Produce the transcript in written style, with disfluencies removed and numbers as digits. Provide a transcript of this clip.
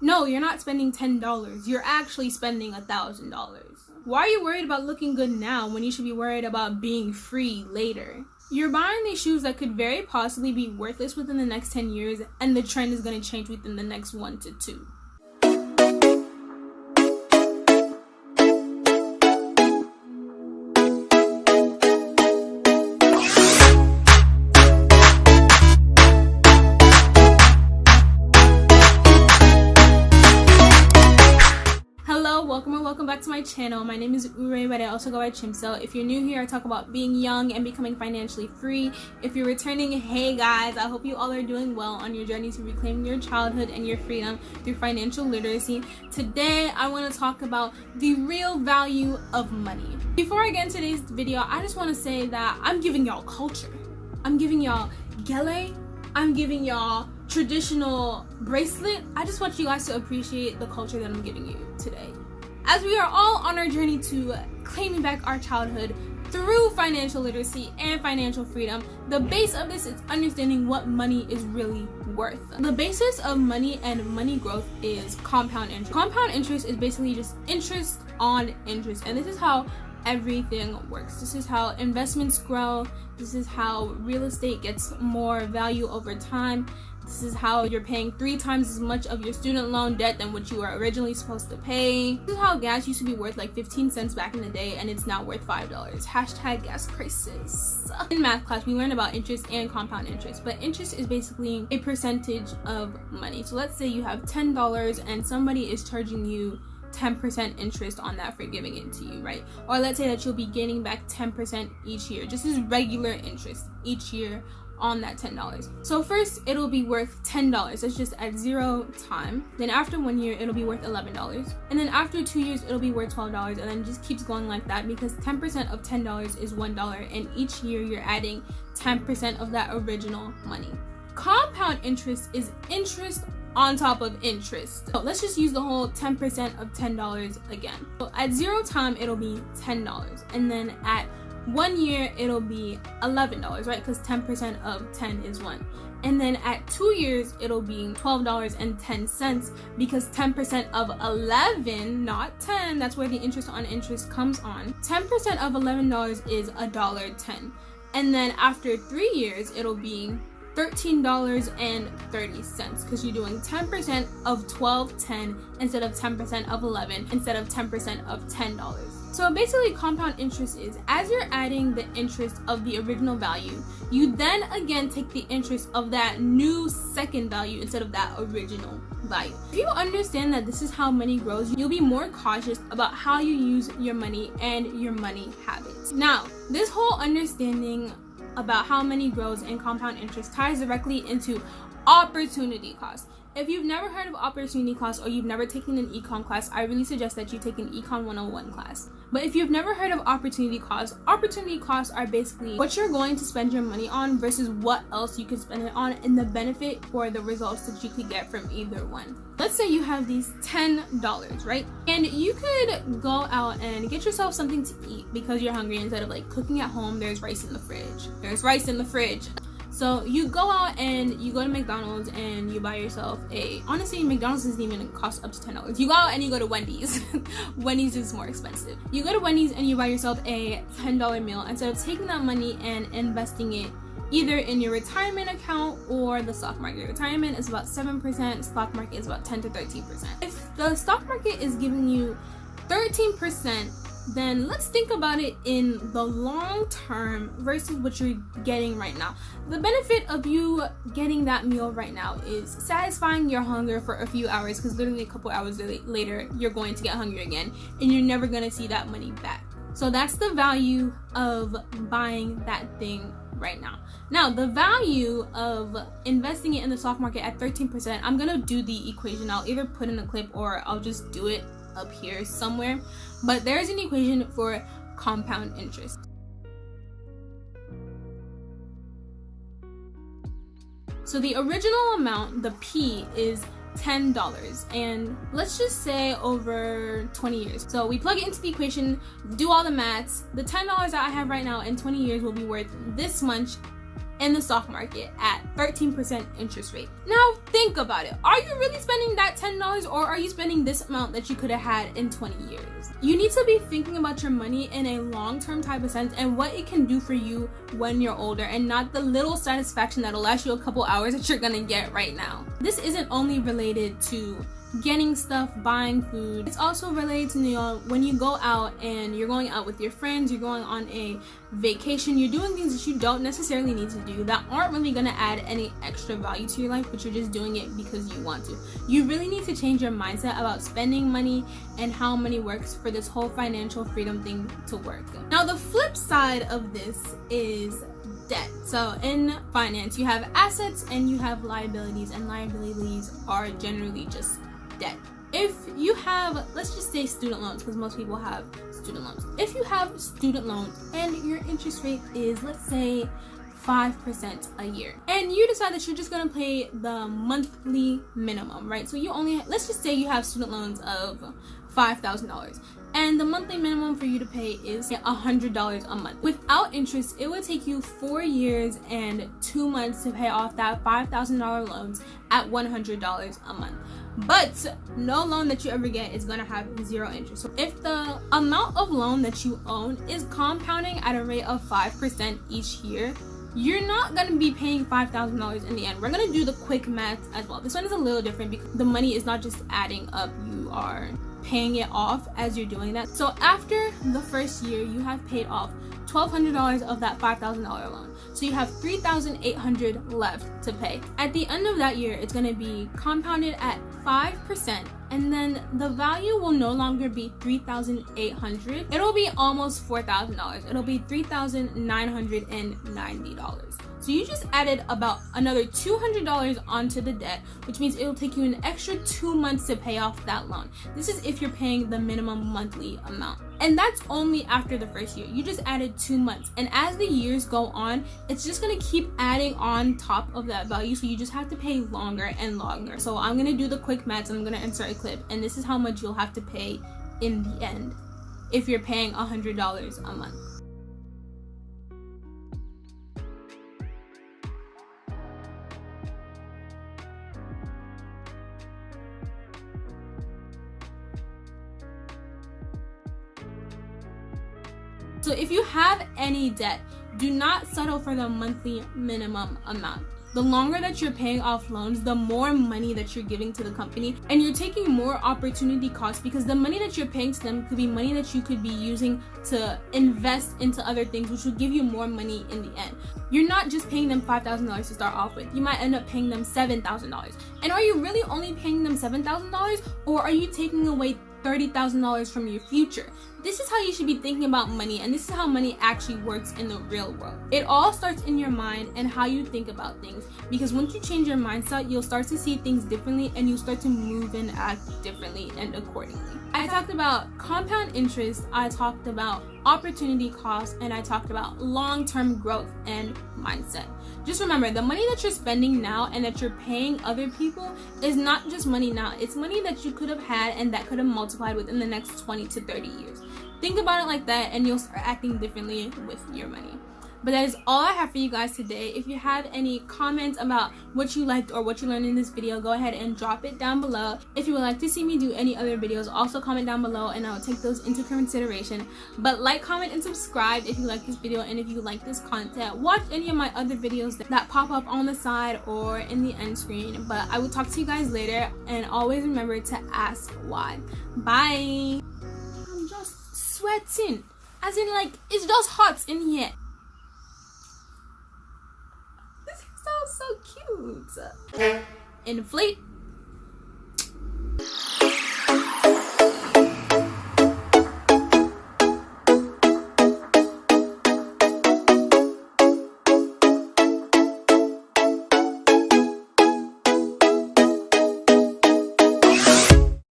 No, you're not spending $10. You're actually spending $1,000. Why are you worried about looking good now when you should be worried about being free later? You're buying these shoes that could very possibly be worthless within the next 10 years, and the trend is going to change within the next 1 to 2. Welcome back to my channel. My name is Ure, but I also go by Chimso. If you're new here, I talk about being young and becoming financially free. If you're returning, hey guys, I hope you all are doing well on your journey to reclaim your childhood and your freedom through financial literacy. Today, I want to talk about the real value of money. Before I get into today's video, I just want to say that I'm giving y'all culture. I'm giving y'all gele. I'm giving y'all traditional bracelet. I just want you guys to appreciate the culture that I'm giving you today. As we are all on our journey to claiming back our childhood through financial literacy and financial freedom, the base of this is understanding what money is really worth. The basis of money and money growth is compound interest. Compound interest is basically just interest on interest, and this is how everything works. This is how investments grow. This is how real estate gets more value over time. This is how you're paying 3 times as much of your student loan debt than what you were originally supposed to pay. This is how gas used to be worth like 15 cents back in the day, and it's now worth $5. Hashtag gas crisis. In math class, we learned about interest and compound interest, but interest is basically a percentage of money. So let's say you have $10 and somebody is charging you 10% interest on that for giving it to you, right? Or let's say that you'll be getting back 10% each year, just as regular interest each year on that $10. So first it'll be worth $10. That's just at 0 time. Then after 1 year it'll be worth $11. And then after 2 years it'll be worth $12, and then it just keeps going like that, because 10% of $10 is $1, and each year you're adding 10% of that original money. Compound interest is interest on top of interest. So let's just use the whole 10% of $10 again. So at 0 time it'll be $10, and then at 1 year it'll be $11, right? Because 10% of 10 is 1. And then at 2 years it'll be $12.10, because 10% of 11, not 10, that's where the interest on interest comes on. 10% of $11 is $1.10. And then after 3 years it'll be $13.30, because you're doing 10% of 12.10 instead of 10% of 11 instead of 10% of $10. So basically compound interest is, as you're adding the interest of the original value, you then again take the interest of that new second value instead of that original value. If you understand that this is how money grows, you'll be more cautious about how you use your money and your money habits. Now, this whole understanding about how money grows and compound interest ties directly into opportunity cost. If you've never heard of opportunity cost, or you've never taken an econ class, I really suggest that you take an econ 101 class. But if you've never heard of opportunity costs are basically what you're going to spend your money on versus what else you could spend it on, and the benefit for the results that you could get from either one. Let's say you have these $10, right? And you could go out and get yourself something to eat because you're hungry, instead of like cooking at home. There's rice in the fridge. So you go out and you go to McDonald's and you buy yourself honestly, McDonald's doesn't even cost up to $10. You go out and you go to Wendy's. Wendy's is more expensive. You go to Wendy's and you buy yourself a $10 meal, instead of taking that money and investing it either in your retirement account or the stock market. Retirement is about 7%, stock market is about 10 to 13%. If the stock market is giving you 13%, then let's think about it in the long term versus what you're getting right now. The benefit of you getting that meal right now is satisfying your hunger for a few hours, because literally a couple hours later you're going to get hungry again, and you're never going to see that money back. So that's the value of buying that thing right now. Now, the value of investing it in the stock market at 13%, I'm gonna do the equation. I'll either put in a clip or I'll just do it up here somewhere, but there's an equation for compound interest. So the original amount, the P, is $10, and let's just say over 20 years. So we plug it into the equation, do all the maths. The $10 that I have right now in 20 years will be worth this much, in the stock market at 13% interest rate. Now think about it. Are you really spending that $10 or are you spending this amount that you could have had in 20 years? You need to be thinking about your money in a long-term type of sense and what it can do for you when you're older, and not the little satisfaction that'll last you a couple hours that you're gonna get right now. This isn't only related to getting stuff, buying food. It's also related to, you know, when you go out and you're going out with your friends, you're going on a vacation, you're doing things that you don't necessarily need to do, that aren't really gonna add any extra value to your life, but you're just doing it because you want to. You really need to change your mindset about spending money and how money works for this whole financial freedom thing to work. Now the flip side of this is debt. So in finance, you have assets and you have liabilities, and liabilities are generally just debt. If you have, let's just say student loans, because most people have student loans. If you have student loans and your interest rate is, let's say, 5% a year, and you decide that you're just gonna pay the monthly minimum, right? So you only, let's just say you have student loans of $5,000, and the monthly minimum for you to pay is $100 a month. Without interest, it would take you 4 years and 2 months to pay off that $5,000 loans at $100 a month. But no loan that you ever get is gonna have 0 interest. So if the amount of loan that you own is compounding at a rate of 5% each year, you're not gonna be paying $5,000 in the end. We're gonna do the quick math as well. This one is a little different because the money is not just adding up, you are paying it off as you're doing that. So after the first year, you have paid off $1,200 of that $5,000 loan. So you have $3,800 left to pay. At the end of that year, it's gonna be compounded at 5%, and then the value will no longer be $3,800. It'll be almost $4,000. It'll be $3,990. So you just added about another $200 onto the debt, which means it'll take you an extra 2 months to pay off that loan. This is if you're paying the minimum monthly amount. And that's only after the first year. You just added 2 months. And as the years go on, it's just gonna keep adding on top of that value. So you just have to pay longer and longer. So I'm gonna do the quick maths. I'm gonna insert a clip. And this is how much you'll have to pay in the end if you're paying $100 a month. So if you have any debt, do not settle for the monthly minimum amount. The longer that you're paying off loans, the more money that you're giving to the company, and you're taking more opportunity costs, because the money that you're paying to them could be money that you could be using to invest into other things, which will give you more money in the end. You're not just paying them $5,000 to start off with. You might end up paying them $7,000. And are you really only paying them $7,000, or are you taking away $30,000 from your future? This is how you should be thinking about money, and this is how money actually works in the real world. It all starts in your mind and how you think about things, because once you change your mindset, you'll start to see things differently and you start to move and act differently and accordingly. I talked about compound interest, I talked about opportunity cost, and I talked about long-term growth and mindset. Just remember, the money that you're spending now and that you're paying other people is not just money now. It's money that you could have had and that could have multiplied within the next 20 to 30 years. Think about it like that and you'll start acting differently with your money. But that is all I have for you guys today. If you have any comments about what you liked or what you learned in this video, go ahead and drop it down below. If you would like to see me do any other videos, also comment down below and I will take those into consideration. But like, comment, and subscribe if you like this video, and if you like this content, watch any of my other videos that pop up on the side or in the end screen. But I will talk to you guys later, and always remember to ask why. Bye. I'm just sweating. As in, like, it's just hot in here. So cute. Inflate.